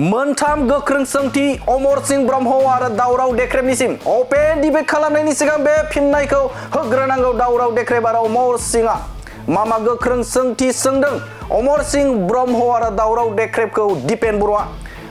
मोनथाम गोख्रों सोंथि अमरस ब्रह्म आरो दावराव देख्रेबनिसिम अपेन डिबेट खालामनायनि सिगां बे फिननायखौ होग्रोनांगौ दावराव देख्रेब आरो अमरस मा गोख्रों सोंथि सोंदों अमरस ब्रह्म आरो दावराव देख्रेबखौ दिपेन बर'आ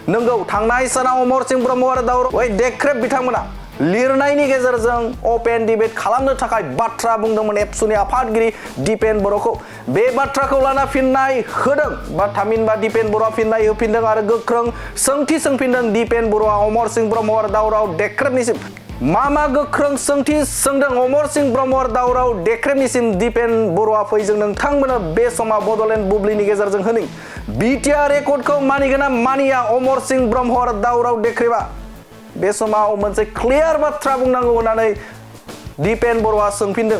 नंगौ थांनाय सानाव अमरस ब्रह्म आरो दावराव देख्रेब बिथांमोना लिरनायनि गेजेरजों अपेन डिबेट खालामनो थाखाय बाथ्रा बुंदोंमोन एबसुनि आफादगिरि दिपेन बर'खौ बे बाथ्राखौ लाना फिननाय होदों बा थामहिनबा दिपेन बर'आ फिननाय होफिनदों आरो गोख्रों सोंथि सोंफिनदों दिपेन बर'आ अमरस ब्रह्म आरो दावराव देख्रेबनिसिम मा गोख्रों सोंथि सोंदों अमरस ब्रह्म आरो दावराव देख्रेबनिसिम दिपेन बर'आ फैजों नोंथांमोना बे समा बड'लेण्ड बुब्लिनि गेजेरजों होनि बिटिआर रेकर्डखौ मानिगोन ना मानिया अमरस ब्रह्म आरो दावराव देख्रेबा बे समाव मोनसे क्लियार बाथ्रा बुंनांगौ होननानै दिपेन बर'आ सोंफिनदों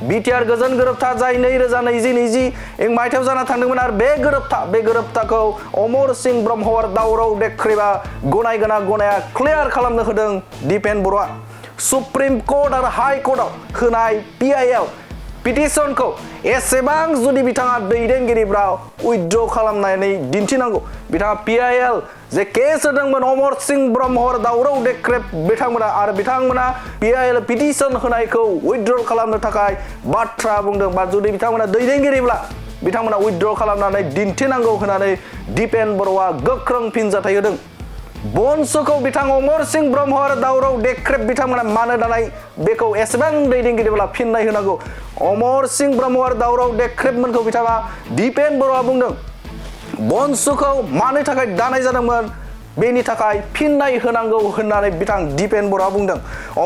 बिटिआर गोजोन गोरोबथा जाय 2020 मायथाइयाव जाना थांदोंमोन आरो बे गोरोबथाखौ अमरस ब्रह्म आरो दावराव देख्रेबा गनायगोना गनाया क्लियार खालामनो होदों दिपेन बर'आ सुप्रिम कोर्ट आरो हाई कोर्टआव होनाय पिआइएल पिटिशनखौ एसेबां जुदि बिथाङा दैदेनगिरिफ्रा उइथड्र खालामनानै दिन्थिनांगौ बिथाङा पिआइएल जे केस होदोंमोन अमरस ब्रह्म आरो दावराव देख्रेब बिथांमोना पिआइएल पिटिशन होनायखौ उइथड्र खालामनो थाखाय बाथ्रा बुंदों बा जुदि बिथांमोना दैदेनगिरिब्ला बिथांमोना उइथड्र खालामनानै दिन्थिनांगौ होननानै दिपेन बर'आ गोख्रों फिनजाथाय होदों बन्सखौ बिथां अमरस ब्रह्म आरो दावराव देख्रेब बिथांमोना मानो दानाय बेखौ एसेबां दैदेनगिरिब्ला फिननाय होनांगौ अमरस ब्रह्म आरो दावराव देख्रेबमोनखौ बिथाङा दिपेन बर'आ बुंदों बन्सखौ मानो थाखाय दानाय जादोंमोन बेनि थाखाय फिननाय होनांगौ होननानै बिथां दिपेन बर'आ बुंदों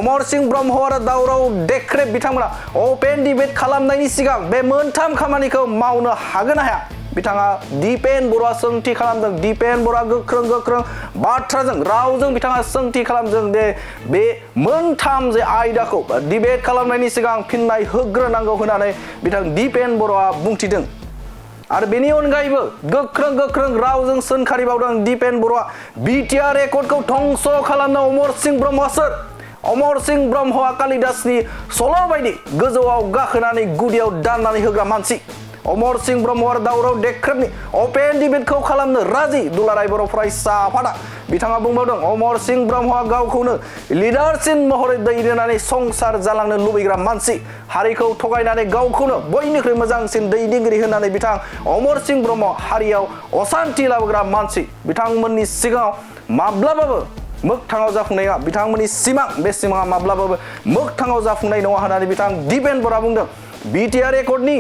अमरस ब्रह्म आरो दावराव देख्रेब बिथांमोना अपेन डिबेट खालामनायनि सिगां बे मोनथाम खामानिखौ मावनो हागोन ना हाया बिथाङा दिपेन बर'आ सोंथि खालामदों दिपेन बर'आ गोख्रों बाथ्राजों रावजों बिथाङा सोंथि खालामदों दे बे मोनथाम जे आयदाखौ डिबेट खालामनायनि सिगां फिननाय होग्रोनांगौ होननानै बिथां दिपेन बर'आ बुंथिदों आरो बेनि अनगायैबो गोख्रों रावजों सोंखारिबावदों दिपेन बर'आ बिटिआर रेकर्डखौ धंस खालामनो अमरस ब्रह्मआ सोर अमरस ब्रह्मआ कालिदासनि सल' बायदि गोजौआव गाखोनानै गुदियाव दाननानै होग्रा मानसि अमरस ब्रह्म आरो दावराव देख्रेबनि अपेन डिबेटखौ खालामनो राजि दुलाराय बर' फरायसा आफादा बिथाङा बुंबावदों अमरस ब्रह्मआ गावखौनो लिडारसिन महरै दैदेननानै संसार जालांनो लुबैग्रा मानसि हारिखौ थगायनानै गावखौनो बयनिख्रुइ मोजांसिन दैदेनगिरि होननानै बिथां अमरस ब्रह्म हारियाव असान्थि लाबोग्रा मानसि बिथांमोननि सिगाङाव माब्लाबाबो मोगथाङाव जाफुंनाय नङा बिथांमोननि सिमां बे सिमाङा माब्लाबाबो मोगथाङाव जाफुंनाय नङा होननानै बिथां दिपेन बर'आ बुंदों बिटिआर रेकर्डनि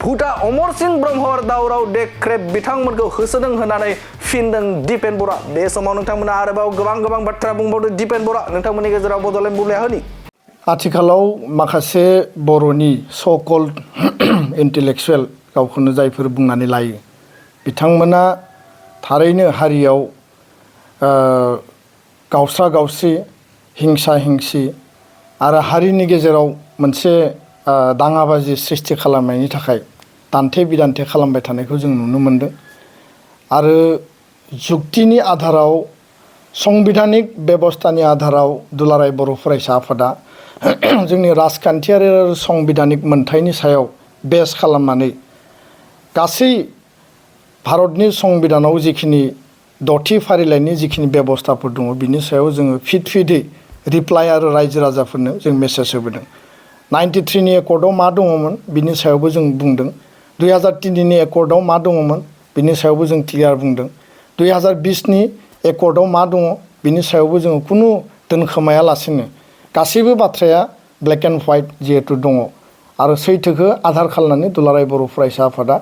भुटा अमरस ब्रह्म आरो दावराव देख्रेब बिथांमोनखौ होसोदों होननानै फिनदों दिपेन बर'आ बे समाव नोंथांमोना आरोबाव गोबां बाथ्रा बुंबावदों दिपेन बर'आ नोंथांमोननि गेजेराव बड'लेण्ड बुब्लिया होनि आथिखालाव माखासे बर'नि सकल्ड इन्टेलेक्सुवेल गावखौनो जायफोर बुंनानै लायो बिथांमोना थारैनो हारियाव गावस्रा गावस्रि हिंसा हिंसि आरो हारिनि गेजेराव मोनसे दाङाबाजि सृष्टि खालामनायनि थाखाय दान्थे बिदान्थे खालामबाय थानायखौ जों नुनो मोनदों आरो जुक्तिनि आधाराव संबिधानिक बेबस्थानि आधाराव दुलाराय बर' फरायसा आफादा जोंनि राजखान्थियारि आरो संबिधानिक मोनथायनि सायाव बेस खालामनानै गासै भारतनि संबिधानाव जिखिनि 6थि फारिलाइनि जिखिनि बेबस्थाफोर दङ बिनि सायाव जोङो फिदै रिप्लाइ आरो रायजो राजाफोरनो जों मेसेज होबोदों 93नि एकर्डआव मा दङमोन बिनि सायावबो जों बुंदों 2003नि एकर्डआव मा दङमोन बिनि सायावबो जों क्लियार बुंदों 2020नि एकर्डआव मा दङ बिनि सायावबो जोङो खुनु दोनखोमायालासिनो गासैबो बाथ्राया ब्लेक एन्ड व्हाइट जिहेतु दङ आरो सैथोखौ आधार खालामनानै दुलाराय बर' फरायसा आफादा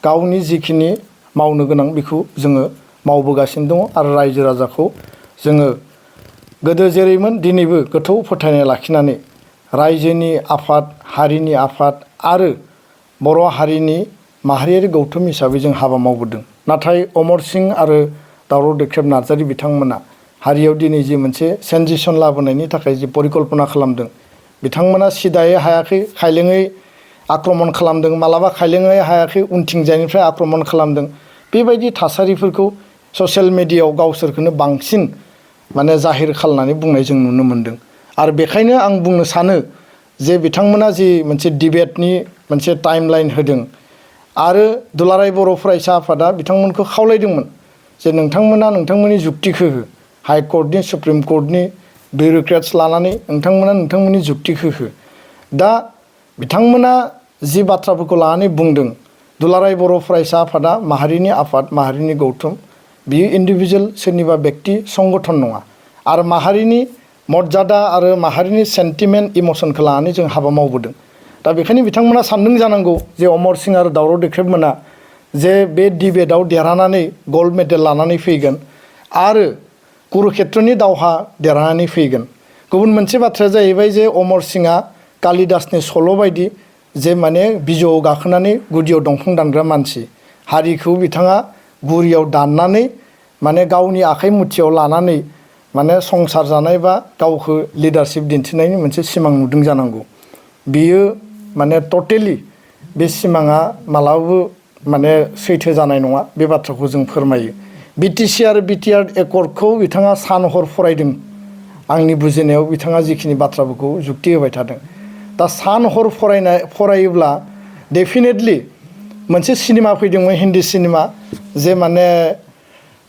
गावनि जिखिनि मावनो गोनां बेखौ जोङो मावबोगासिनो दङ आरो रायजो राजाखौ जोङो गोदो जेरैमोन दिनैबो गोथौ फोथायनाय लाखिनानै रायजोनि आफाद हारिनि आफाद आरो बर' हारिनि माहारियारि गौथुम हिसाबै जों हाबा मावबोदों नाथाय अमरस आरो दावराव देख्रेब नार्जारि बिथांमोना हारियाव दिनै जि मोनसे सेन्सेसन लाबोनायनि थाखाय जि परिकल्पना खालामदों बिथांमोना सिदायै हायाखै खायलेङै आक्रमण खालामदों मालाबा खायलेङै हायाखै उनथिंजायनिफ्राय आक्रमण खालामदों बेबायदि थासारिफोरखौ ससियेल मिडियायाव गावसोरखौनो बांसिन माने जाहिर खालामनानै बुंनाय जों नुनो मोन्दों आरो बेखायनो आं बुंनो सानो जे बिथांमोना जि मोनसे डिबेटनि मोनसे टाइमलाइन होदों आरो दुलाराय बर' फरायसा आफादा बिथांमोनखौ खावलायदोंमोन जे नोंथांमोना नोंथांमोननि जुक्तिखौ हो हाई कर्टनि सुप्रिम कर्टनि बिउरोक्रेट्स लानानै नोंथांमोना नोंथांमोननि जुक्तिखौ हो दा बिथांमोना जि बाथ्राफोरखौ लानानै बुंदों दुलाराय बर' फरायसा आफादा माहारिनि आफाद माहारिनि गौथुम बियो इन्डिभिजुवेल सोरनिबा व्यक्ति संगठन नङा आरो माहारिनि मर्यादा आरो माहारिनि सेन्टिमेन्ट इमसनखौ लानानै जों हाबा मावबोदों दा बेखायनो बिथांमोना सानदों जानांगौ जे अमर सिं आरो दावराव देख्रेबमोना जे बे डिबेटआव देरहानानै गल्ड मेडेल लानानै फैगोन आरो कुरुक्षेत्रनि दावहा देरहानानै फैगोन गुबुन मोनसे बाथ्राया जाहैबाय जे अमर सिंआ कालिदासनि सल' बायदि जे माने बिजौआव गाखोनानै गुदियाव दंफां दानग्रा मानसि हारिखौ बिथाङा गुरियाव दाननानै माने गावनि आखाइ मुथियाव लानानै माने संसार जानाय बा गावखौ लिडारशिप दिन्थिनायनि मोनसे सिमां नुदों जानांगौ बियो माने टटेलि बे सिमाङा मालाबाबो माने सैथो जानाय नङा बे बाथ्राखौ जों फोरमायो बिटिसि आरो बिटिआर एकर्डखौ बिथाङा सान हर फरायदों आंनि बुजिनायाव बिथाङा जिखिनि बाथ्राफोरखौ जुक्ति होबाय थादों दा सान हर फरायोब्ला डेफिनेटलि मोनसे सिनेमा फैदोंमोन हिन्दी सिनेमा जे माने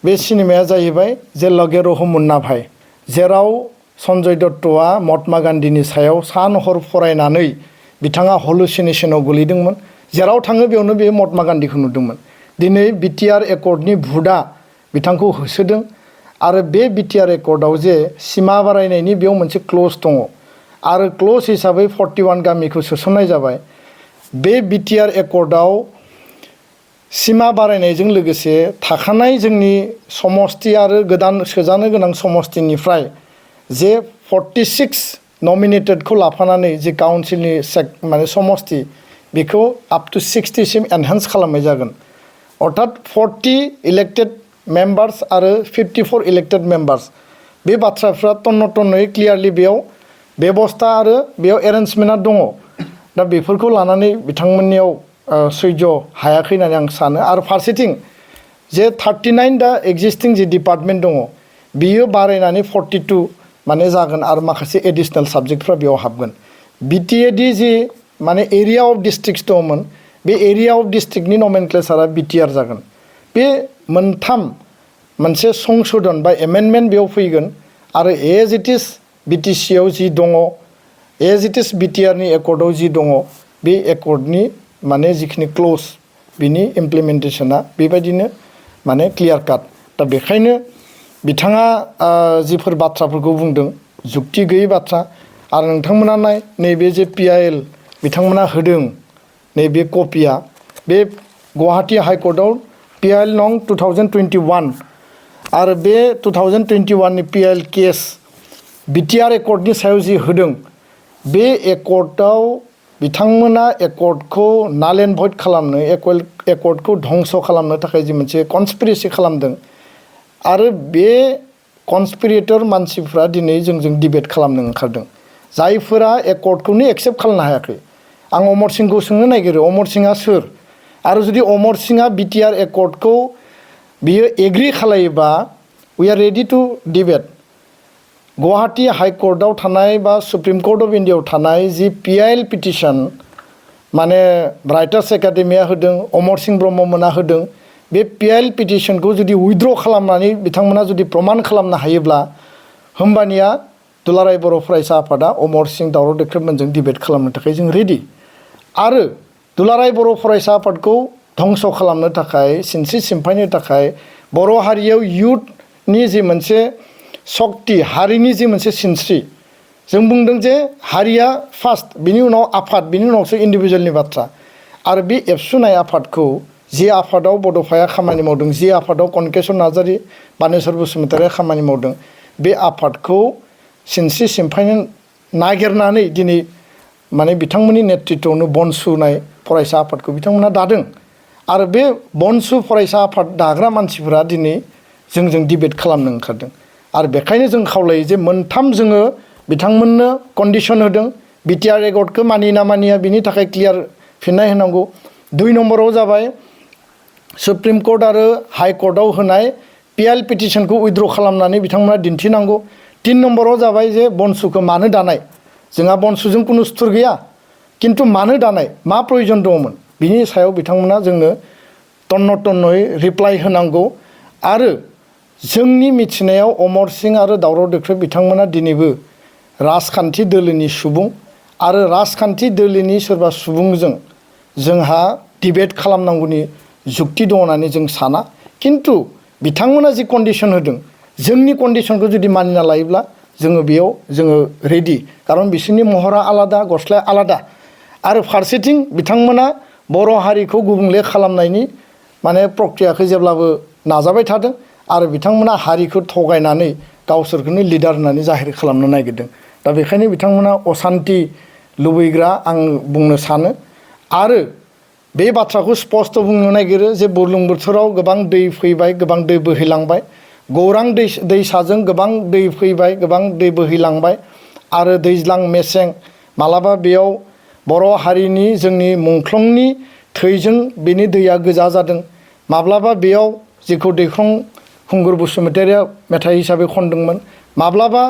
बे सिनेमाया जाहैबाय जे लगे रहो मुन्ना भाई जेराव सन्जय दत्तआ महात्मा गान्धीनि सायाव सान हर फरायनानै बिथाङा हलुसिनेसनाव गोलैदोंमोन जेराव थाङो बेयावनो बे महात्मा गान्धीखौ नुदोंमोन दिनै बिटिआर एकर्डनि भुटआ बिथांखौ होसोदों आरो बे बिटिआर एकर्डआव जे सिमा बारायनायनि बेयाव मोनसे क्लज दङ आरो क्लज हिसाबै 41 गामिखौ सोसननाय जाबाय बे बिटिआर एकर्डआव सिमा बारायनायजों लोगोसे थाखानाय जोंनि समस्ति आरो गोदान सोजानो गोनां समस्तिनिफ्राय जे 46 नमिनेटेडखौ लाफानानै जे काउन्सिलनि माने समस्ति बेखौ आप टु 60 सिम एनहान्स खालामनाय जागोन अर्थात 40 इलेक्टेड मेम्बार्स आरो 54 इलेक्टेड मेम्बार्स बे बाथ्राफ्रा तन्न तन्नयै क्लियारलि बेयाव बेबस्था आरो बेयाव एरेन्जमेन्टआ दङ दा बेफोरखौ लानानै बिथांमोननियाव सैज' हायाखै होननानै आं सानो आरो फारसेथिं जे 39 दा एक्जिस्टिं जे डिपार्टमेन्ट दङ बियो बारायनानै 42 माने जागोन आरो माखासे एडिशनेल साबजेक्टफ्रा बेयाव हाबगोन बिटिएडि जि माने एरिया अफ डिस्ट्रिक्ट्स दङमोन बे एरिया अफ डिस्ट्रिक्टनि नमेनक्लेचारा बिटिआर जागोन बे मोनथाम मोनसे संशोधन बा एमेन्डमेन्ट बेयाव फैगोन आरो एज इट इज बिटिसिआव जि दङ एज इट इज बिटिआरनि एकर्डआव जि दङ बे एकर्डनि माने जिखिनि क्लज बिनि इमप्लिमेन्टेसना बेबायदिनो माने क्लियार काट दा बेखायनो बिथाङा जिफोर बाथ्राफोरखौ बुंदों जुक्ति गैयै बाथ्रा आरो नोंथांमोना नैबे जे पिआइएल बिथांमोना होदों नैबे कपिया बे गुवाहाटी हाइकर्टआव पिआइएल नं 2021 आरो बे 2021 नि पिआइएल केस बिटिआर एकर्डनि सायाव जि होदों बे एकर्डआव बिथांमोना एकर्डखौ नाल एन्ड भइड खालामनो एकर्डखौ धंस खालामनो थाखाय जि मोनसे कनस्पिरेसि खालामदों आरो बे कनस्पिरेटर मानसिफ्रा दिनै जोंजों डिबेट खालामनो ओंखारदों जायफोरा एकर्डखौनो एक्सेप्ट खालामनो हायाखै आं अमर सिंखौ सोंनो नागिरो अमर सिंआ सोर आरो जुदि अमर सिंआ बिटिआर एकर्डखौ बियो एग्रि खालायोबा we are ready to debate Guwahati हाइकर्टआव थानाय बा सुप्रिम कर्ट अफ इन्डियाआव थानाय जि पिआइएल पिटिशन माने राइटार्स एकाडेमिया होदों अमर सिं ब्रह्ममोना होदों बे पिआइएल पिटिशनखौ जुदि उइथड्र खालामनानै बिथांमोना जुदि प्रमान खालामनो हायोब्ला होमबानिया दुलाराय बर' फरायसा आफादा अमर सिं दावराव देख्रेबमोनजों डिबेट खालामनो थाखाय जों रेडि आरो दुलाराय बर' फरायसा आफादखौ धंस खालामनो थाखाय सिनस्रि सिमफायनो थाखाय बर' हारियाव युथनि जि मोनसे सक्ति हारिनि जि मोनसे सिनस्रि जों बुंदों जे हारिया फार्स्ट बिनि उनाव आफाद बिनि उनावसो इन्डिभिजुवेलनि बाथ्रा आरो बे एबसुनाय आफादखौ जि आफादाव बड'फाया खामानि मावदों जि आफादाव कनकेश्वर नार्जारि बानेश्वर बसुमतारिया खामानि मावदों बे आफादखौ सिनस्रि सिमफायनो नागिरनानै दिनै माने बिथांमोननि नेतृत्वआवनो बनसुनाय फरायसा आफादखौ बिथांमोना दादों आरो बे बनसु फरायसा आफाद दाग्रा मानसिफोरा दिनै जोंजों डिबेट खालामनो ओंखारदों आरो बेखायनो जों खावलायो जे मोनथाम जोङो बिथांमोननो कन्डिशन होदों बिटिआर एकर्डखौ मानिना मानिया बिनि थाखाय क्लियार फिननाय होनांगौ 2 नम्बराव जाबाय सुप्रिम कर्ट आरो हाई कर्टआव होनाय पिआइएल पिटिशनखौ उइथड्र खालामनानै बिथांमोना दिन्थिनांगौ 3 नम्बराव जाबाय जे बनसुखौ मानो दानाय जोंहा बनसुजों कुनु सुथुर गैया किन्तु मानो दानाय मा प्रयोजन दङमोन बिनि सायाव बिथांमोना जोंनो तन्न तन्नयै रिप्लाइ होनांगौ आरो जोंनि मिथिनायाव अमर सिं आरो दावराव देख्रेब बिथांमोना दिनैबो राजखान्थि दोलोनि सुबुं आरो राजखान्थि दोलोनि सोरबा सुबुंजों जोंहा डिबेट खालामनांगौनि जुक्ति दङ होननानै जों साना। किन्तु बिथांमोना जि कन्डिसन होदों जोंनि कन्डिसनखौ जुदि मानिना लायोब्ला जोङो बेयाव जोङो रेडि, खारन बिसोरनि महरा आलादा, गस्लाया आलादा। आरो फारसेथिं बिथांमोना बर' हारिखौ गुबुंले खालामनायनि माने प्रक्रियाखौ जेब्लाबो नाजाबाय थादों आरो बिथांमोना हारिखौ थगायनानै गावसोरखौनो लिडार होननानै जाहिर खालामनो नागिरदों। दा बेखायनो बिथांमोना असान्ति लुबैग्रा आं बुंनो सानो। आरो बे बाथ्राखौ स्पष्ट बुंनो नागिरो जे बुरलुंबुथुराव गोबां दै फैबाय, गोबां दै बोहैलांबाय, गौरां दैसाजों गोबां दै फैबाय, गोबां दै बोहैलांबाय आरो दैज्लां मेसें मालाबा बेयाव बर' हारिनि जोंनि मुंख्लंनि थैजों बेनि दैया गोजा जादों। माब्लाबा बेयाव जेखौ दैख्रं खुंगुर बसुमतारिया मेथाइ हिसाबै खनदोंमोन, माब्लाबा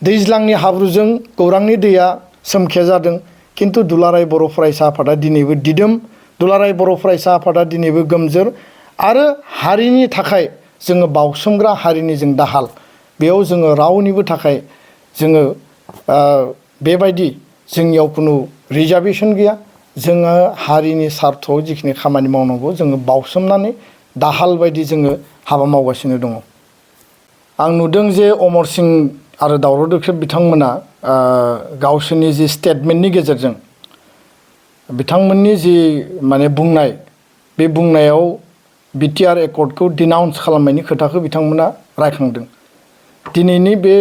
दैज्लांनि हाब्रुजों गौरांनि दैया सोमखे जादों। किन्तु दुलाराय बर' फरायसा आफादा दिनैबो दिदोम, दुलाराय बर' फरायसा आफादा दिनैबो गोमजोर आरो हारिनि थाखाय जोङो बावसोमग्रा हारिनि जों दाहाल। बेयाव जोङो रावनिबो थाखाय जोङो बेबायदि जोंनियाव खुनु रिजार्भेसन गैया। जोङो हारिनि सार्थआव जिखिनि खामानि मावनांगौ जोङो बावसोमनानै दाहाल बायदि जोङो हाबा मावगासिनो दङ। आं नुदों जे अमर सिं आरो दावराव देख्रेब बिथांमोना गावसोरनि जि स्टेटमेन्टनि गेजेरजों बिथांमोननि जि माने बुंनाय, बे बुंनायाव बिटिआर एकर्डखौ डिनाउन्स खालामनायनि खोथाखौ बिथांमोना रायखांदों। दिनैनि बे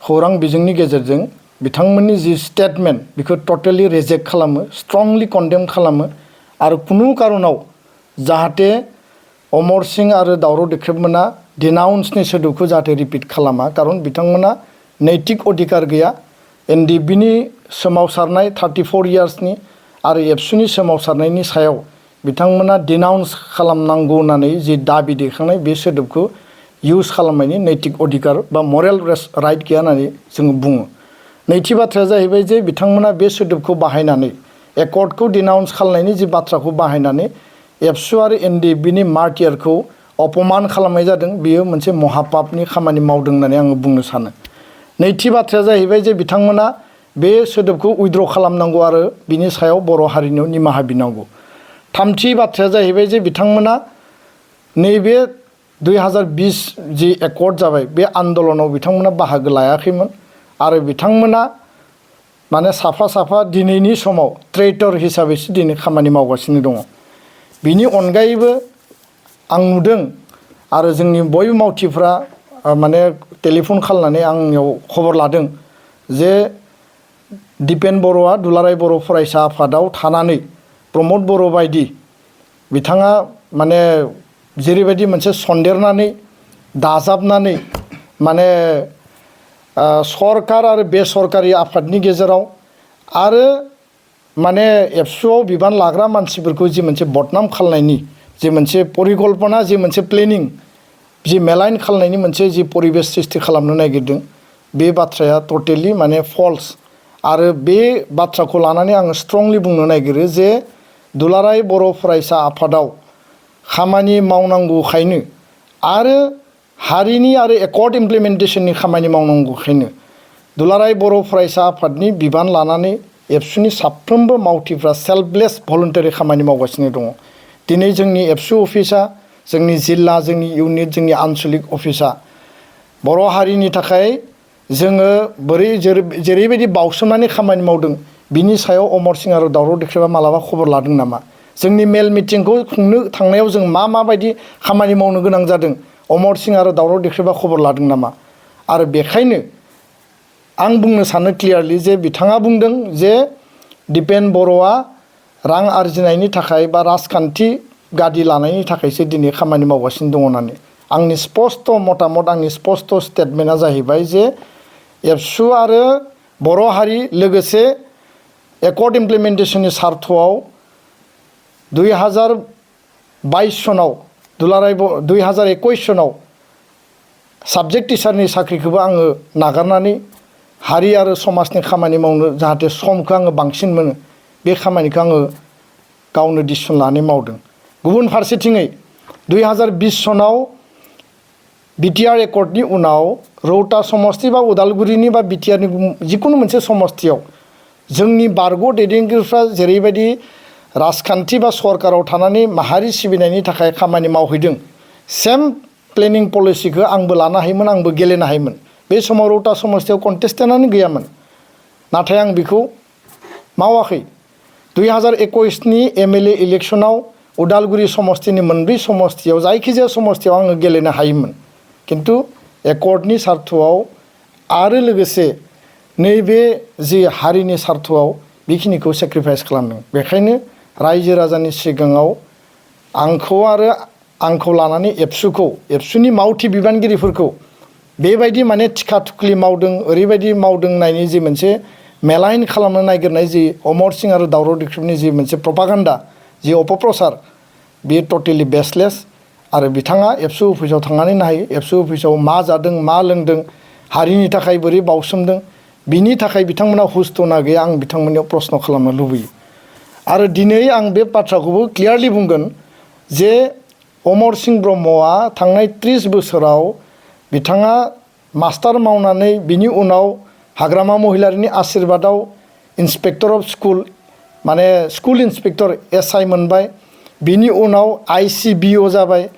खौरां बिजोंनि गेजेरजों बिथांमोननि जि स्टेटमेन्ट बेखौ टटेलि रिजेक्ट खालामो, स्ट्रंलि कन्डेम खालामो आरो खुनु कारनाव जाहाथे अमर सिं आरो दावराव देख्रेबमोना डिनाउन्सनि सोदोबखौ जाहाथे रिपिट खालामा, खारन बिथांमोना नैतिक अधिकार गैया। एनडिएफबिनि सोमावसारनाय 34 इयार्सनि आरो एबसुनि सोमावसारनायनि सायाव बिथांमोना डिनाउन्स खालामनांगौ होननानै जि दाबि दैखांनाय बे सोदोबखौ इउज खालामनायनि नैतिक अधिकार बा मरेल राइट गैया होननानै जोङो बुङो। नैथि बाथ्राया जाहैबाय जे बिथांमोना बे सोदोबखौ बाहायनानै एकर्डखौ डिनाउन्स खालामनायनि जि बाथ्राखौ बाहायनानै एबसु आरो एनडिएफबिनि मार्टियारखौ अपमान खालामनाय जादों। बेयो मोनसे महापापनि खामानि मावदों होननानै आङो बुंनो सानो। नैथि बाथ्राया जाहैबाय जे बिथांमोना बे सोदोबखौ उइद्र' खालामनांगौ आरो बिनि सायाव बर' हारिनियाव निमाहा बिनांगौ। थामथि बाथ्राया जाहैबाय जे बिथांमोना नैबे 2020 जि एकर्ड जाबाय बे आन्दलनाव बिथांमोना बाहागो लायाखैमोन आरो बिथांमोना माने साफा साफा दिनैनि समाव ट्रेटर हिसाबैसो दिनै खामानि मावगासिनो दङ। बिनि अनगायैबो आं नुदों आरो जोंनि बयबो मावथिफ्रा माने टेलिफन खालामनानै आंनियाव खबर लादों जे दिपेन बर'आ दुलाराय बर' फरायसा आफादाव थानानै प्रमद बर' बायदि बिथाङा माने जेरैबायदि मोनसे सन्देरनानै दाजाबनानै माने सरकार आरो बेसरकारि आफादनि गेजेराव आरो माने एबसुआव बिबान लाग्रा मानसिफोरखौ जि मोनसे बदनाम खालामनायनि जि मोनसे परिकल्पना, जि मोनसे प्लेनिं, जि मेलाइन खालामनायनि मोनसे जि परिबेस सृष्टि खालामनो नागिरदों, बे बाथ्राया टटेलि माने फल्स। आरो बे बाथ्राखौ लानानै आङो स्ट्रंलि बुंनो नागिरो जे दुलाराय बर' फरायसा आफादाव खामानि मावनांगौखायनो आरो हारिनि आरो एकर्ड इमप्लिमेन्टेसननि खामानि मावनांगौखायनो दुलाराय बर' फरायसा आफादनि बिबान लानानै एबसुनि साफ्रोमबो मावथिफ्रा सेल्फलेस भलुन्टारि खामानि मावगासिनो दङ। दिनै जोंनि एबसु अफिसा, जोंनि जिल्ला, जोंनि इउनिट, जोंनि आन्सलिक अफिसा बर' हारिनि थाखाय जोङो जेरैबायदि बावसोमनानै खामानि मावदों बिनि सायाव अमर सिं आरो दावराव देख्रेबा मालाबा खबर लादों नामा? जोंनि मेल मिटिंखौ खुंनो थांनायाव जों माबायदि खामानि मावनो गोनां जादों अमर सिं आरो दावराव देख्रेबा खबर लादों नामा? आरो बेखायनो आं बुंनो सानो क्लियारलि जे बिथाङा बुंदों जे दिपेन बर'आ रां आरजिनायनि थाखाय बा राजखान्थि गादि लानायनि थाखायसो दिनै खामानि मावगासिनो दङ होननानै। आंनि स्पस्ट मतामत, आंनि स्पस्ट स्टेटमेन्टआ जाहैबाय जे एबसु आरो बर' हारि लोगोसे एकर्ड इमप्लिमेन्टेसननि सार्थआव 2022 सनाव 2021 सनाव साबजेक्ट टिचारनि साख्रिखौबो आङो नागारनानै हारि आरो समाजनि खामानि मावनो जाहाथे समखौ आङो बांसिन मोनो बे खामानिखौ आङो गावनो डिसिसन लानानै मावदों। गुबुन फारसेथिङै 2020 सनाव बिटिआर एकर्डनि उनाव रौता समस्ति बा उदालगुरिनि बा बिटिआरनि जिकुनु मोनसे समस्तियाव जोंनि बारग' दैदेनगिरिफ्रा जेरैबायदि राजखान्थि बा सरकाराव थानानै माहारि सिबिनायनि थाखाय खामानि मावहैदों सेम प्लेनिं पलिसिखौ आंबो लानो हायोमोन आंबो गेलेनो हायोमोन बे समाव रौता समस्तियाव कन्टेस्टेन्टआनो गैयामोन नाथाय आं बेखौ मावाखै 2021नि एमएलए इलेक्शनाव उदालगुरि समस्तिनि मोनब्रै समस्तियाव जायखिजाया समस्तियाव आङो गेलेनो हायोमोन किन्तु एकर्डनि सार्थआव आरो लोगोसे नैबे जि हारिनि सार्थआव बेखिनिखौ सेक्रिफाइस खालामदों बेखायनो रायजो राजानि सिगाङाव आंखौ आरो आंखौ लानानै एबसुनि मावथि बिबानगिरिफोरखौ बेबायदि माने थिखा थुख्लि मावदों ओरैबायदि मावदों नायनि जि मोनसे मेलाइन खालामनो नागिरनाय जि अमर सिंह आरो दावराव देख्रेबनि जि मोनसे प्रपागान्डा जि अपप्रचार बेयो टटेलि बेसलेस आरो बिथाङा एबसु अफिसाव थांनानै नायो एबसु अफिसाव मा जादों मा लोंदों हारिनि थाखाय बोरै बावसोमदों बिनि थाखाय बिथांमोना हुस दंना गैया आं बिथांमोननियाव प्रश्न खालामनो लुबैयो आरो दिनै आं बे बाथ्राखौबो क्लियारलि बुंगोन जे अमर सिंह ब्रह्मआ थांनाय 30 बोसोराव बिथाङा मास्टार मावनानै बिनि उनाव हाग्रामा महिलारिनि आशीर्बादाव इन्सपेक्टर अफ स्कुल माने स्कुल इन्सपेक्टर एसआइ मोनबाय बिनि उनाव आइसिबिअ जाबाय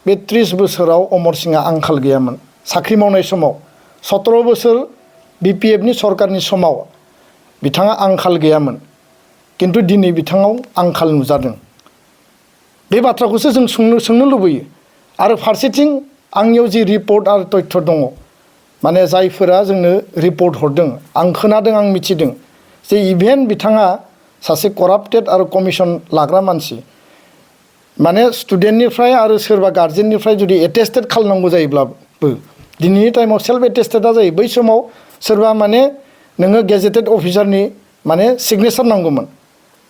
बे 30 बोसोराव अमर सिंहआ आंखाल गैयामोन साख्रि मावनाय समाव 17 बोसोर बिपिएफनि सरकारनि समाव बिथाङा आंखाल गैयामोन किन्तु दिनै बिथाङाव आंखाल नुजादों बे बाथ्राखौसो जों सोंनो लुबैयो आरो फारसेथिं आंनियाव जि रिपर्ट आरो तथ्य दङ माने जायफोरा जोंनो रिपर्ट हरदों आं खोनादों आं मिथिदों जे इभेन बिथाङा सासे कराप्टेड आरो कमिसन लाग्रा मानसि माने स्टुडेन्टनिफ्राय आरो सोरबा गार्जेननिफ्राय जुदि एटेस्टेड खालामनांगौ जायोब्लाबो दिनैनि टाइमाव सेल्फ एटेस्टेडा जायो बै समाव सोरबा माने नोङो गेजेटेड अफिसारनि माने सिगनेचार नांगौमोन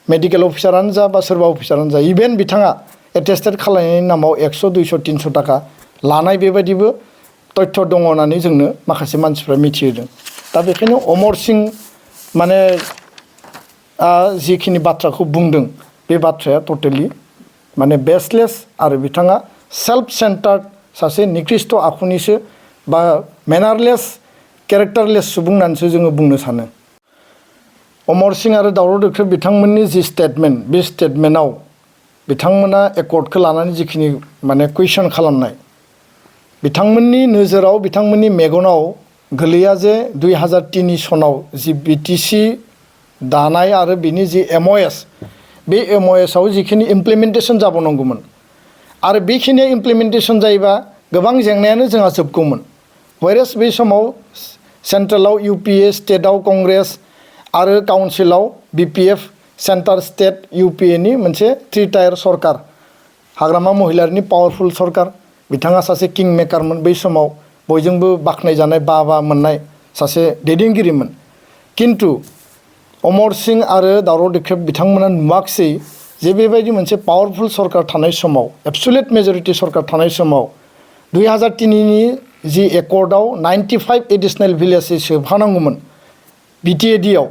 मेडिकेल अफिसारानो जा बा सोरबा अफिसारानो जा इभेन बिथाङा एटेस्टेड खालामनायनि नामाव 100 200 300 थाखा लानाय बेबायदिबो तथ्य दङ होननानै जोंनो माखासे मानसिफ्रा मिथिहोदों दा बेखायनो अमर सिंह माने जिखिनि बाथ्राखौ बुंदों बे बाथ्राया टटेलि माने बेसलेस आरो बिथाङा सेल्फ सेन्टार्ड सासे निकृष्ट आखुनिसो बा मेनारलेस केरेक्टारलेस सुबुं होननानैसो जोङो बुंनो सानो अमर सिंह आरो दावराव देख्रेब बिथांमोननि जि स्टेटमेन्ट बे स्टेटमेन्टआव बिथांमोना एकर्डखौ लानानै जिखिनि माने कुइसन खालामनाय बिथांमोननि नोजोराव बिथांमोननि मेगनाव गोलैया जे 2003 सनाव जि बिटिसि दानाय आरो बिनि जि एमअएस बे एमअएसआव जिखिनि इमप्लिमेन्टेसन जाबावनांगौमोन आरो बेखिनिया इमप्लिमेन्टेसन जायोबा गोबां जेंनायानो जोंहा जोबगौमोन वेरेस बे समाव सेन्ट्रेलाव इउपिए स्टेटआव कंग्रेस आरो काउन्सिलाव बिपिएफ सेन्टार स्टेट इउपिएनि मोनसे 3 टायार सरकार हाग्रामा महिलारिनि पावारफुल सरकार बिथाङा सासे किं मेकारमोन बै समाव बयजोंबो बाख्नायजानाय बा मोननाय सासे दैदेनगिरिमोन किन्तु अमर सिंह आरो दावराव देख्रेब बिथांमोना नुवाखिसै जे बेबायदि मोनसे पावारफुल सरकार थानाय समाव एबसुलेट मेजरिटि सरकार थानाय समाव 2003नि जि एकर्डआव 95 एडिशनेल भिलेजै सोफानांगौमोन बिटिएडिआव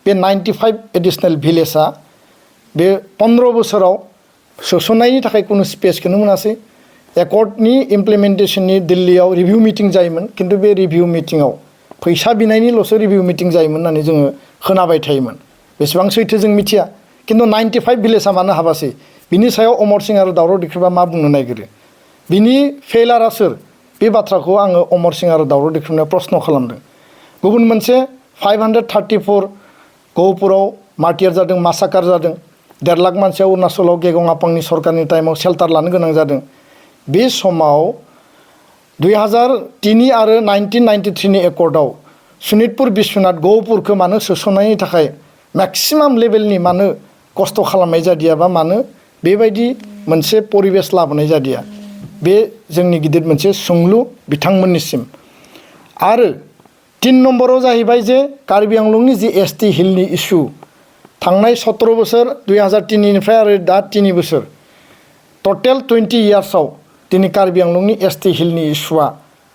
बे 95 एडिशनेल भिलेजआ बे 15 बोसोराव सोसननायनि थाखाय कुनु स्पेसखौनो मोनासै एकर्डनि इमप्लिमेन्टेसननि दिल्लीयाव रिभिउ मिटिं जायोमोन किन्तु बे रिभिउ मिटिङाव फैसा बिनायनिल'सो रिभिउ मिटिं जायोमोन होननानै जोङो खोनाबाय थायोमोन बेसेबां सैथो जों मिथिया किन्तु 95 भिलेजआ मानो हाबासै बिनि सायाव अमर सिंह आरो दावराव देख्रेबा मा बुंनो नागिरो बिनि फेलारा सोर बे बाथ्राखौ आङो अमर सिंह आरो दावराव देख्रेबनो प्रश्न खालामदों गुबुन मोनसे 534 गहपुराव मार्टियार जादों मासाकार जादों 1.5 लाख मानसिया अरुणाचलाव गेगं आपांनि सरकारनि टाइमाव शेल्टार लानो गोनां जादों बे समाव 2003 आरो 1993नि एकर्डआव सनितपुर बिश्वनाथ गहपुरखौ मानो सोसननायनि थाखाय मेक्सिमाम लेभेलनि मानो खस्थ' खालामनाय जादिया बा मानो बेबायदि मोनसे परिबेस लाबोनाय जादिया बे जोंनि गिदिर मोनसे सोंलु बिथांमोननिसिम आरो 3 नम्बराव जाहैबाय जे कार्बि आंलंनि जि एसटि हिलनि इस्यु थांनाय 17 बोसोर 2003निफ्राय आरो दा 3 बोसोर टटेल 20 इयार्सआव दिनै कार्बि आंलंनि एसटि हिलनि इस्युआ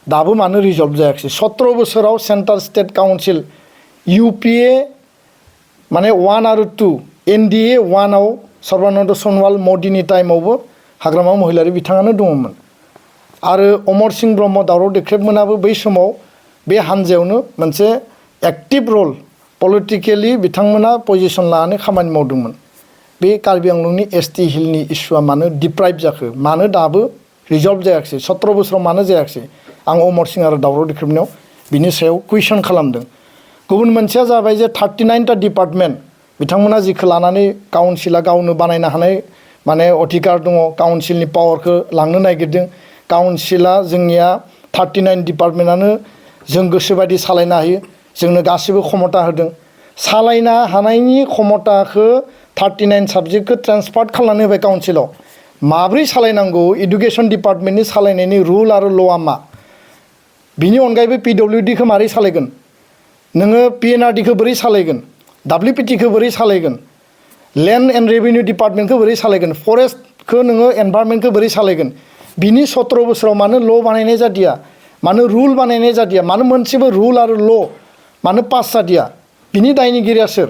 दाबो मानो रिजल्भ जायाखै 17 बोसोराव सेन्ट्रेल स्टेट काउन्सिल इउपिए माने 1 आरो 2 एनडिए 1आव सर्बानन्द सनवाल मदिनि टाइमावबो हाग्रामा महिलारि बिथाङानो दङमोन आरो अमर सिंह ब्रह्म दावराव देख्रेबमोनाबो बै समाव बे हानजायावनो मोनसे एक्टिभ रल पलिटिकेलि बिथांमोना पजिशन लानानै खामानि मावदोंमोन। बे कार्बि आंलंनि एसटि हिलनि इस्युआ मानो डिप्राइभ जाखो, मानो दाबो रिजल्भ जायाखिसै, 17 बोसोराव मानो जायाखिसै, आं अमर सिंह आरो दावराव देख्रेबनायाव बिनि सायाव कुइसन खालामदों। गुबुन मोनसेया जाबाय जे 39टा डिपार्टमेन्ट बिथांमोना जिखौ लानानै काउन्सिला गावनो बानायनो हानाय माने अधिकार दङ, काउन्सिलनि पावारखौ लांनो नागिरदों। काउन्सिला जोंनिया 39 डिपार्टमेन्टआनो जों गोसोबायदि सालायनो हायो, जोंनो गासिबो क्षमता होदों। सालायनो हानायनि क्षमताखौ 39 साबजेक्टखौ ट्रेन्सफार खालामनानै होबाय काउन्सिलाव। माब्रै सालायनांगौ, इडुकेसन डिपार्टमेन्टनि सालायनायनि रुल आरो ल'आ मा, बिनि अनगायैबो पिडब्लिउडिखौ मारै सालायगोन, नोङो पिएनआरडिखौ बोरै सालायगोन, डाब्लिउपिटिखौ बोरै सालायगोन, लेन्ड एन्ड रेभिनिउ डिपार्टमेन्टखौ बोरै सालायगोन, फरेस्टखौ नोङो एनभायरनमेन्टखौ बोरै सालायगोन, बिनि 17 बोसोराव मानो ल' बानायनाय जादिया, मानो रुल बानायनाय जादिया, मानो मोनसेबो रुल आरो ल' मानो पास जादिया, बिनि दायनिगिरिया सोर?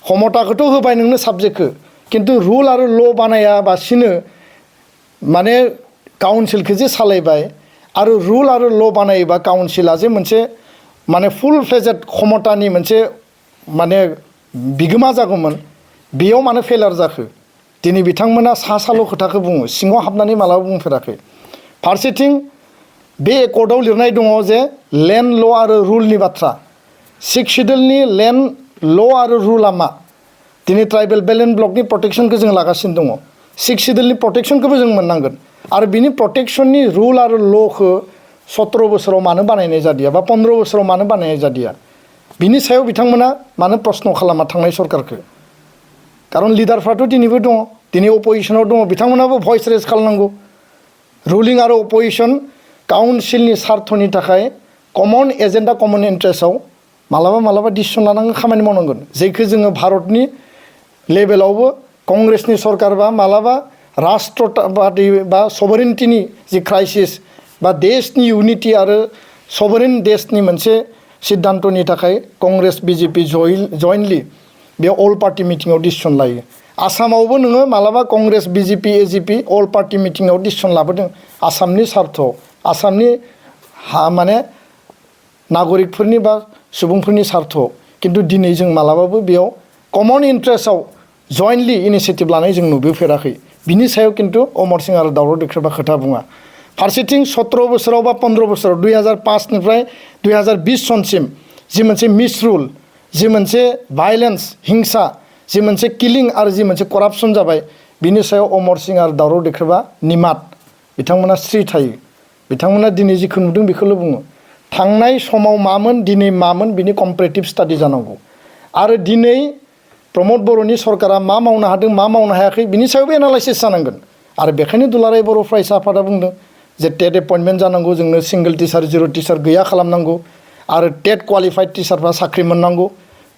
क्षमताखौथ' होबाय नोंनो साबजेक्टखौ, खिन्थु रुल आरो ल' बानायाबासिनो माने काउन्सिलखौ जे सालायबाय आरो रुल आरो ल' बानायोबा काउन्सिला जे मोनसे माने फुल फ्लेजेड क्षमतानि मोनसे माने बिगोमा जागौमोन, बेयाव मानो फेलार जाखो? दिनै बिथांमोना साल' खोथाखौ बुङो, सिङाव हाबनानै मालाबा बुंफेराखै। फारसेथिं बे एकर्डआव लिरनाय दङ जे लेन्ड ल' आरो रुलनि बाथ्रा। 6 सिडुलनि लेन्ड ल' आरो रुलआ मा? दिनै ट्राइबेल बेल्ट एन्ड ब्लकनि प्रटेक्सनखौ जों लागासिनो दङ, 6 सिडुलनि प्रटेक्सनखौबो जों मोननांगोन। आरो बिनि प्रटेक्सननि रुल आरो ल'खौ 17 बोसोराव मानो बानायनाय जादिया बा 15 बोसोराव मानो बानायनाय जादिया, बिनि सायाव बिथांमोना मानो प्रश्न खालामा थांनाय सरकारखौ? खारन लिडारफ्राथ' दिनैबो दङ, दिनै अपोजिशनाव दङ, बिथांमोनाबो भइस रेज खालामनांगौ। रुलिं आरो अपोजिशन काउन्सिलनि सार्थनि थाखाय कमन एजेन्डा, कमन इन्ट्रेस्टआव मालाबा डिसिसन लानांगोन, खामानि मावनांगोन। जायखौ जोङो भारतनि लेभेलावबो कंग्रेसनि सरकार बा मालाबा राष्ट्रबादि बा सभरेन्टिनि जि क्राइसिस बा देशनि इउनिटि आरो सभरेन देशनि मोनसे सिद्धान्तनि थाखाय कंग्रेस बिजेपि जयेन्टलि बे अल पार्टि मिटिङाव डिसिसन लायो। आसामावबो नोङो मालाबा कंग्रेस बिजेपि एजिपि अल पार्टि मिटिङाव डिसिसन लाबोदों आसामनि सार्थआव, आसामनि माने नागरिकफोरनि बा सुबुंफोरनि सार्थआव। खिन्थु दिनै जों मालाबाबो बेयाव कमन इन्ट्रेस्टआव जयेन्टलि इनिसियेटिभ लानाय जों नुबोफेराखै। बिनि सायाव खिन्थु अमर सिंह आरो दावराव देख्रेबा खोथा बुङा। फारसेथिं 17 बोसोराव बा 15 बोसोराव 2005निफ्राय 2020 सनसिम जि मोनसे मिसरुल, जि मोनसे भायलेन्स, हिंसा, जि मोनसे किलिं आरो जि मोनसे करापसन जाबाय, बिनि सायाव अमर सिंह आरो दावराव देख्रेबा निमात, बिथांमोना स्रि थायो। बिथांमोना दिनै जिखौ नुदों बेखौल' बुङो। थांनाय समाव मामोन, दिनै मामोन, बिनि कम्पारेटिभ स्टाडि जानांगौ। आरो दिनै प्रमद बर'नि सरकारा मा मावनो हादों, मा मावनो हायाखै, बिनि सायावबो एनालाइसिस जानांगोन। आरो बेखायनो दुलाराय बर' फरायसा आफादा बुंदों जे टेट एपइन्टमेन्ट जानांगौ, जोंनो सिंगल टिचार, जिर' टिचार गैया खालामनांगौ, आरो टेट क्वालिफाइड टिचारफ्रा साख्रि मोननांगौ,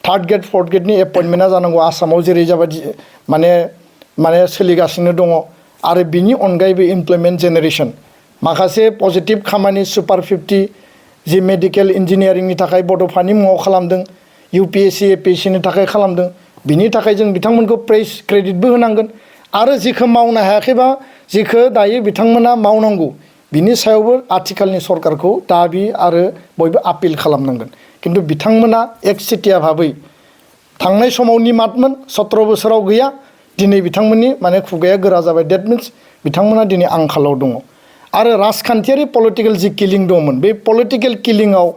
3rd ग्रेड 4th ग्रेडनि एपइन्टमेन्टआ जानांगौ, आसामाव जेरै जाबायदि माने सोलिगासिनो दङ। आरो बिनि अनगायैबो इमप्लयमेन्ट जेनेरेसन, माखासे पजिटिभ खामानि सुपार 50 जि मेडिकेल इन्जिनियारिंनि थाखाय बड'फानि मुङाव खालामदों, UPSC APSCनि थाखाय खालामदों, बिनि थाखाय जों बिथांमोनखौ प्रेस क्रेडिटबो होनांगोन। आरो जिखौ मावनो हायाखैबा जिखौ दायो बिथांमोना मावनांगौ, बिनि सायावबो आथिखालनि सरकारखौ दाबि आरो बयबो आपिल खालामनांगोन। खिन्थु बिथांमोना एकचेटिया भाबै थांनाय समाव निमातमोन, 17 बोसोराव गैया, दिनै बिथांमोननि माने खुगाया गोरा जाबाय। डेट मिन्स बिथांमोना दिनै आंखालाव दङ। आरो राजखान्थियारि पलिटिकेल जि किलिं दंमोन, बे पलिटिकेल किलिंआव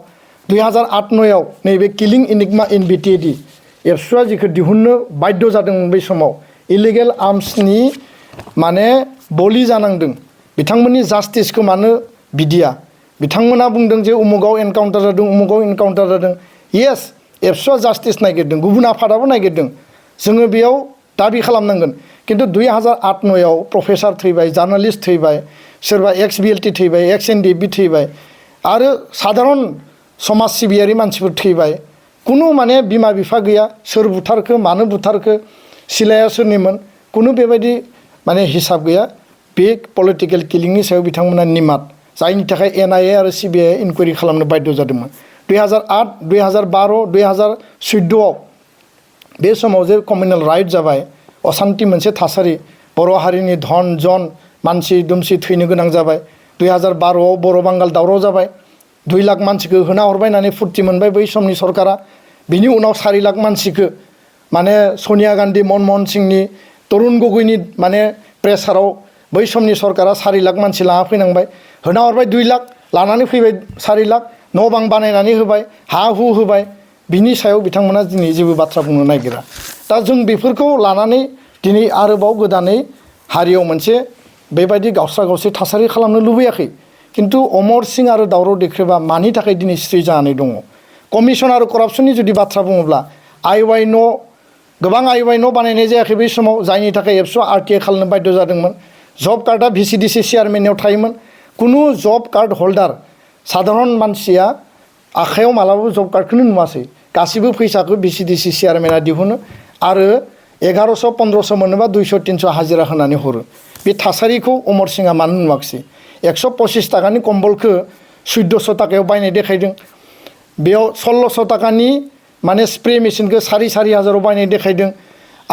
2008-9आव नैबे किलिं इनिगमा इन बिटिएडि एबसुआ जिखौ दिहुननो बाध्य जादोंमोन बै समाव, इलिगेल आर्म्सनि माने बलि जानांदों। बिथांमोननि जास्टिसखौ मानो बिदिया? बिथांमोना बुंदों जे उमुगाव एनकाउन्टार जादों, उमुगाव एनकाउन्टार जादों। येस, एबसुआ जास्टिस नागिरदों, गुबुन आफादाबो नागिरदों, जोङो बेयाव दाबि खालामनांगोन। खिन्थु 2008-9आव प्रफेसार थैबाय, जार्नालिस्ट थैबाय, सोरबा एक्स BLT थैबाय, एक्स NDFB थैबाय, आरो साधारन समाज सिबियारि मानसिफोर थैबाय। कुनु माने बिमा बिफा गैया, सोर बुथारखो, मानो बुथारखो, सिलाया सोरनिमोन, कुनु बेबायदि माने हिसाब गैया। बे पलिटिकेल किलिंनि सायाव बिथांमोना निमात, जायनि थाखाय NIA आरो CBI इनकुवारि खालामनो बाध्य जादोंमोन। 2008, 2012, 2014आव बे समाव जे कमिउनेल राइट जाबाय, असान्ति मोनसे थासारि, बर' हारिनि धन जन मानसि दुमसि थैनो गोनां जाबाय, 2012 बर' बांगाल दावराव जाबाय 2 लाख मानसिखौ होना हरबाय होननानै फुर्ति मोनबाय बै समनि सरकारा बिनि उनाव 4 लाख मानसिखौ माने सनिया गान्धी मनमोहन सिंहनि तरुण गगैनि माने प्रेसाराव बै समनि सरकारा 4 लाख मानसि लाना फैनांबाय होना हरबाय 2 लाख लानानै फैबाय 4 लाख न' बां बानायनानै होबाय हा हु होबाय बिनि सायाव बिथांमोना दिनै जेबो बाथ्रा बुंनो नागिरा दा जों बेफोरखौ लानानै दिनै आरोबाव गोदानै हारियाव मोनसे बेबायदि गावस्रा गावस्रि थासारि खालामनो लुबैयाखै किन्तु अमर सिंह आरो दावराव देख्रेबा मानि थाखाय दिनै स्रि जानानै दङ कमिसन आरो करापसननि जुदि बाथ्रा बुङोब्ला आइवाइ न' गोबां आइवाइ न' बानायनाय जायाखै बै समाव जायनि थाखाय एबसुआ आरटिआइ खालामनो बाध्य जादोंमोन जब कार्डआ भिसिडिसि चेयारमेननियाव थायोमोन कुनु जब कार्ड हल्डार साधारन मानसिया आखायाव मालाबाबो जब कार्डखौनो नुवासै गासिबो फैसाखौ भिसिडिसि चेयारमेना दिहुनो आरो 1100 1500 मोनोबा 200 300 हाजिरा होनानै हरो बे थासारिखौ अमर सिंहआ मानो नुवाखिसै 125 टाकानि कम्बलखौ 1400 टाकायाव बायनाय देखायदों बेयाव 1600 टाकानि माने स्प्रे मेसिनखौ 4,500 बायनाय देखायदों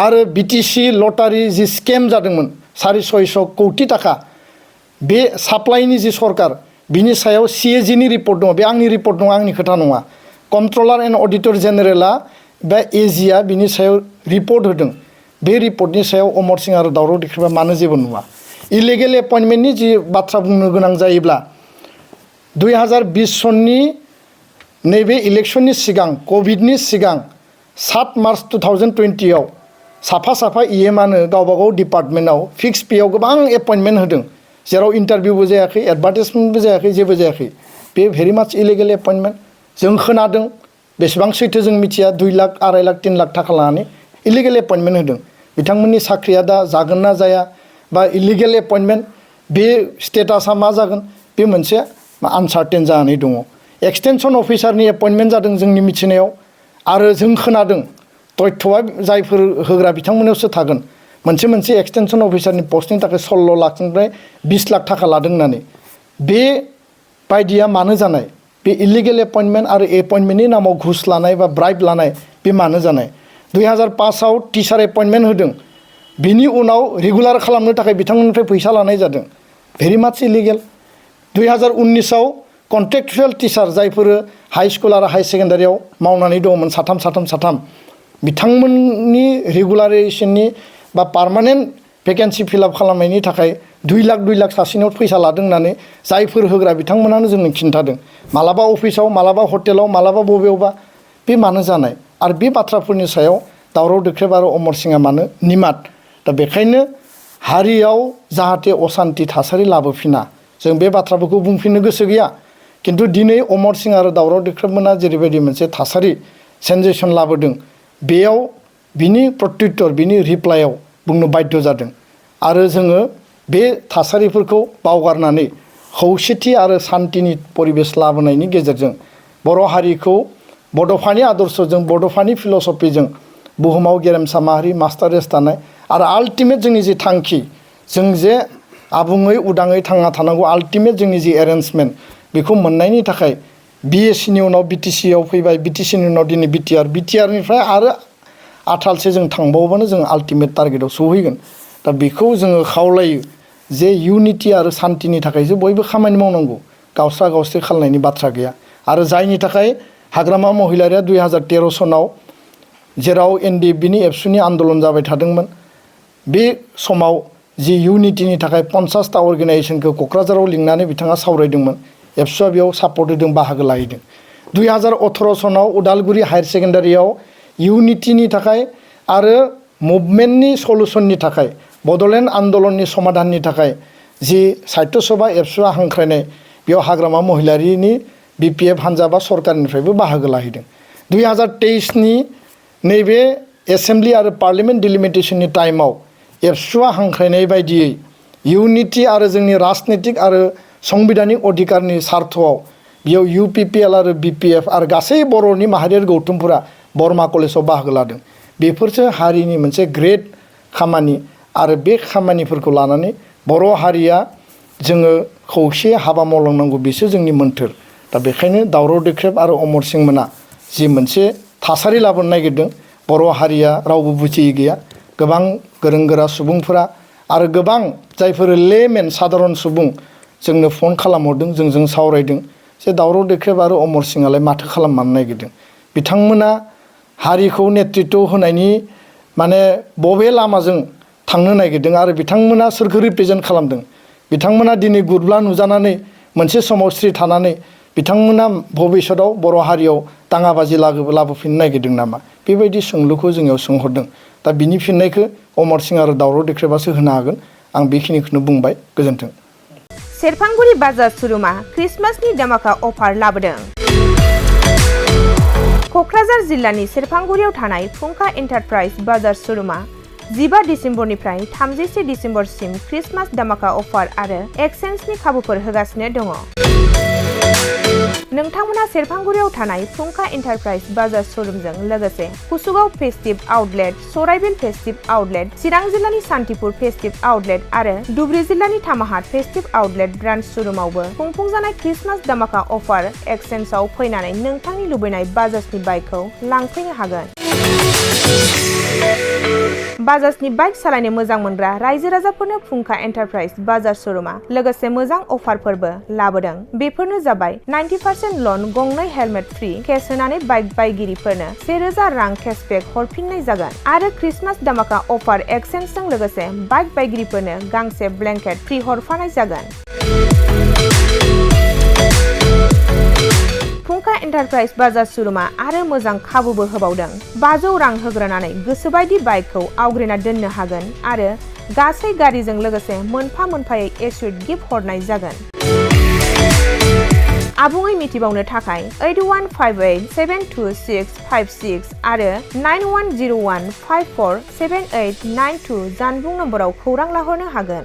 आरो बिटिसि लटारि जि स्केम जादोंमोन 650 कौटि टाका बे साप्लाइनि जि सरकार बिनि सायाव सिएजिनि रिपर्ट दङ बे आंनि रिपर्ट नङा आंनि खोथा नङा कन्ट्रलार एन्ड अडिटर जेनेरेला बा एजिया बिनि सायाव रिपर्ट होदों बे रिपर्टनि सायाव अमर सिंह आरो दावराव देख्रेबा मानो जेबो नुवा इलिगेल एपइन्टमेन्टनि जि बाथ्रा बुंनो गोनां जायोब्ला 2020 सननि नैबे इलेक्सननि सिगां कभिडनि सिगां 7 मार्च 2020 आव साफा साफा इएमआनो गावबागाव डिपार्टमेन्टआव फिक्स पेआव गोबां एपइन्टमेन्ट होदों जेराव इन्टारभिउबो जायाखै एडभार्टाइजमेन्टबो जायाखै जेबो जायाखै बे भेरि माच इलिगेल एपइन्टमेन्ट जों खोनादों बेसेबां सैथो जों मिथिया 2 लाख 2.5 लाख 3 लाख थाखा लानानै इलिगेल एपइन्टमेन्ट होदों बिथांमोननि साख्रिया दा जागोन ना जाया बा इलिगेल एपइन्टमेन्ट बे स्टेटासा मा जागोन बे मोनसे आनसार्टेन जानानै दङ एक्सटेनसन अफिसारनि एपइन्टमेन्ट जादों जोंनि मिथिनायाव आरो जों खोनादों तथ्यआ जायफोर होग्रा बिथांमोननियावसो थागोन मोनसे एक्सटेनसन अफिसारनि पस्टनि थाखाय 16 लाखनिफ्राय 20 लाख थाखा लादों होननानै बे बायदिया मानो जानाय बे इलिगेल एपइन्टमेन्ट आरो एपइन्टमेन्टनि नामाव घुस लानाय बा ब्राइब लानाय बे मानो जानाय 2005 आव टिचार एपइन्टमेन्ट होदों बिनि उनाव रेगुलार खालामनो थाखाय बिथांमोननिफ्राय फैसा लानाय जादों भेरि माच इलिगेल 2019 आव कन्ट्रेक्चुएल टिचार जायफोर हाई स्कुल आरो हाई सेकेन्डारियाव मावनानै दङमोन साथाम बिथांमोननि रेगुलारेसननि बा पार्मानेन्ट भेकेन्सि फिलआप खालामनायनि थाखाय 2 लाख सासेनियाव फैसा लादों होननानै जायफोर होग्रा बिथांमोनानो जोंनो खिन्थादों मालाबा अफिसाव मालाबा हटेलाव मालाबा बबेयावबा बे मानो जानाय आरो बे बाथ्राफोरनि सायाव दावराव देख्रेब आरो अमर सिंहआ मानो निमात दा बेखायनो हारियाव जाहाथे असान्ति थासारि लाबोफिना जों बे बाथ्राफोरखौ बुंफिननो गोसो गैया किन्तु दिनै अमर सिंह आरो दावराव देख्रेबमोना जेरैबायदि मोनसे थासारि सेन्सेसन लाबोदों बेयाव बिनि प्रत्युत्तर बिनि रिप्लायाव बुंनो बाध्य जादों आरो जोङो बे थासारिफोरखौ बावगारनानै खौसेथि आरो शान्तिनि परिबेस लाबोनायनि गेजेरजों बर' हारिखौ बड'फानि आदर्शजों बड'फानि फिल'सफिजों बुहुमाव गेरेमसा माहारि मास्टार रेस दानाय आरो आल्टिमेट जोंनि जि थांखि जों जे आबुङै उदाङै थांना थानांगौ आल्टिमेट जोंनि जि एरेन्जमेन्ट बेखौ मोननायनि थाखाय बिएससिनि उनाव बिटिसिआव फैबाय बिटिसिनि उनाव दिनै बिटिआरनिफ्राय आरो आथालसे जों थांबावबानो जों आल्टिमेट टारगेटआव सौहैगोन दा बेखौ जोङो खावलायो जे इउनिटि आरो शान्तिनि थाखायसो बयबो खामानि मावनांगौ गावस्रा गावस्रि खालामनायनि बाथ्रा गैया आरो जायनि थाखाय हाग्रामा महिलारिया 2013 सनाव जेराव एनडिएफबिनि एबसुनि आन्दलन जाबाय थादोंमोन बे समाव जि इउनिटिनि थाखाय 50टा अर्गेनाइजेसनखौ क'क्राझाराव लिंनानै बिथाङा सावरायदोंमोन एबसुआ बेयाव सापर्ट होदों बाहागो लाहैदों 2018 सनाव उदालगुरि हायार सेकेन्डारियाव इउनिटिनि थाखाय आरो मुभमेन्टनि सलुसननि थाखाय बड'लेण्ड आन्दलननि समाधाननि थाखाय जि साहित्य सभा एबसुआ हांख्रायनाय बेयाव हाग्रामा महिलारिनि बिपिएफ हान्जा बा सरकारनिफ्रायबो बाहागो लाहैदों 2023 नि नैबे एसेम्ब्लि आरो पार्लियामेन्ट डिलिमिटेसननि टाइमाव एबसुआ हांख्रायनाय बायदियै इउनिटि आरो जोंनि राजनितिक आरो संबिधानिक अधिकारनि सार्थआव बेयाव इउपिपिएल आरो बिपिएफ आरो गासै बर'नि माहारियारि गौथुमफोरा बरमा कलेजाव बाहागो लादों बेफोरसो हारिनि मोनसे ग्रेट खामानि आरो बे खामानिफोरखौ लानानै बर' हारिया जोङो खौसे हाबा मावलांनांगौ बेसो जोंनि मोन्थोर दा बेखायनो दावराव देख्रेब आरो अमर सिंह मोना जि मोनसे थासारि लाबोनो नागिरदों बर' हारिया रावबो बुजियै गैया गोबां गोरों गोरा सुबुंफोरा आरो गोबां जायफोर लेमेन साधारन सुबुं जोंनो फन खालामहरदों, जोंजों सावरायदों जे दावराव देख्रेब आरो अमरसिंआलाय माथो खालामनो नागिरदों। बिथांमोना हारिखौ नेतृत्व होनायनि माने बबे लामाजों थांनो नागिरदों आरो बिथांमोना सोरखौ रिप्रेजेन्ट खालामदों। बिथांमोना दिनै गुरब्ला नुजानानै मोनसे समाव स्रि थानानै बिथांमोना भबिष्यतआव बर' हारियाव दाङाबाजि लाबोफिननो नागिरदों नामा? बेबायदि सोंलुखौ जोंनियाव सोंहरदों। दा बिनि फिननायखौ अमरसिं आरो दावराव देख्रेबासो होनो हागोन। आं बेखिनिखौनो बुंबाय। गोजोन्थों। सेरफांगुरि बाजार श'रुमा क्रिसमासनि दामाका अफार लाबोदों। क'क्राझार जिल्लानि सेरफांगुरियाव थानाय फुंखा एन्टारप्राइज बाजार श'रुमा 15 डिसेम्बरनिफ्राय 31 डिसेम्बरसिम क्रिसमास दामाका अफार आरो एक्सचेन्जनि खाबुफोर होगासिनो दङ। नोंथांमोना सेरफांगुरियाव थानाय फुंखा एन्टारप्राइज बाजार श'रुमजों लोगोसे कुसुगाव फेस्टिभ आउटलेट, सराइबिल फेस्टिभ आउटलेट, चिरां जिल्लानि सान्तिपुर फेस्टिभ आउटलेट आरो धुबरी जिल्लानि तामाहाट फेस्टिभ आउटलेट ब्रान्च श'रुमावबो खुंफुंजानाय क्रिसमास दामाका अफार एक्सचेन्जआव फैनानै नोंथांनि लुबैनाय बाजाजनि बाइकखौ लांफैनो हागोन। बाजाजनि बाइक सालायनो मोजां मोनग्रा रायजो राजाफोरनो फुंखा एन्टारप्राइज बाजार श'रुमा लोगोसे मोजां अफारफोरबो लाबोदों। बेफोरनो जाबाय 90% लन, गंनै हेलमेट फ्रि, केस होनानै बाइक बायगिरिफोरनो 1000 रां केसबेक हरफिननाय जागोन आरो क्रिसमास दामाका अफार एक्सचेन्जजों लोगोसे बाइक बायगिरिफोरनो गांसे ब्लेंकेट फ्रि हरफानाय जागोन। फुंखा एन्टारप्राइज बाजार श'रुमा आरो मोजां खाबुबो होबावदों। 500 रां होग्रोनानै गोसोबायदि बाइकखौ आवग्रिना दोननो हागोन आरो गासै गारिजों लोगोसे मोनफा मोनफायै एस्युड गिफ्ट हरनाय जागोन। आबुङै मिथिबावनो थाखाय 8158722656 आरो 9101547892 जानबुं नम्बराव खौरां लाहरनो हागोन।